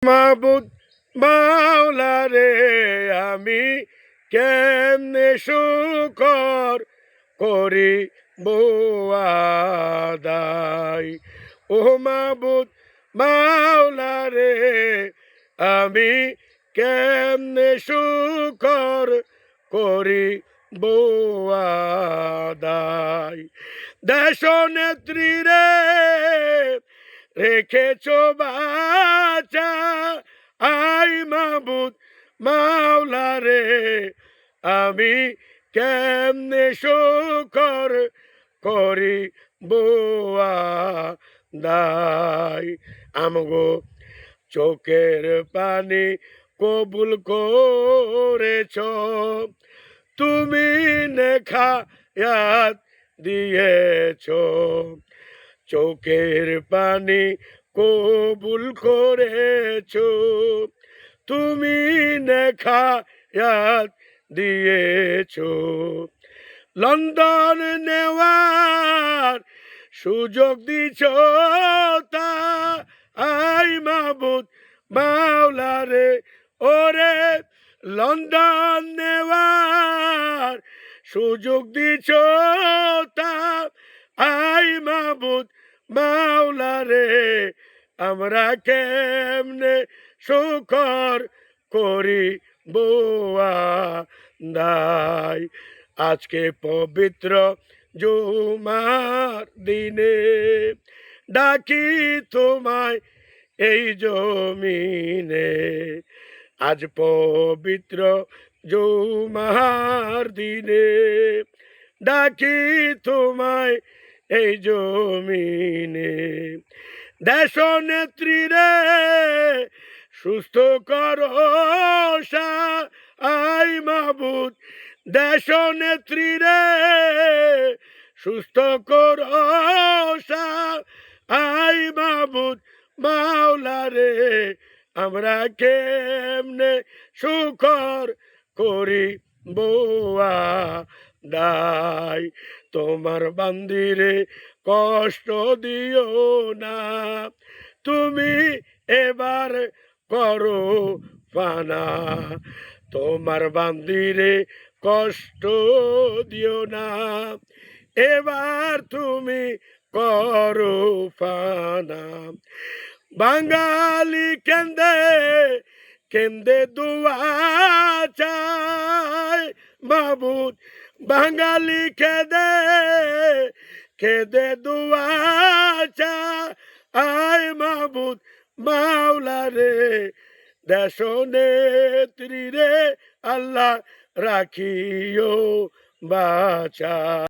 মাবুদ মাওলা রে আমি কেমনে শুকর করি আদায়। ও মাবুদ মাওলা রে আমি কেমনে শুকর করি আদায়। দেশ নেত্রী রে রেখেছ বাঁচা, আই মাবুদ মাওলা রে আমি কেমনে শুকর করি আদায়। আমগো চোখের পানি কবুল করেছ, তুমি নেখায়াত দিয়েছ। চোখের পানি কবুল করেছ, তুমি নেখায়াত দিয়েছ। লন্ডন নেওয়ার সুযোগ দিছ তাই মাবুদ মাওলা রে ওরে লন্ডন নেওয়ার সুযোগ দিছ তাই মাবুদ মাওলা রে আমরা কেমনে শুকর করি আদায়। আজকে পবিত্র জুমার দিনে ডাকি তোমায় এই জমিনে। আজ পবিত্র জুমার দিনে ডাকি তোমায় এই জমিনে। দেশ নেত্রী রে সুস্থ করো আই মাবুদ, দেশ নেত্রী রে সুস্থ করো আই মাবুদ মাওলা রে আমরা কেমনে শুকর করি আদায়। তোমার বান্দিরে কষ্ট দিও না, তুমি এবার করো ফানা। তোমার বান্দিরে কষ্ট দিও না, এবার তুমি করো ফানা। বাঙালি কেন্দে কেন্দে দুয়া চায় মাবুদ, বাঙালি কেদে কেদে দুয়া চায় মাবুদ মাওলা রে দেশ নেত্রী রে আল্লাহ রাখিও বাঁচা।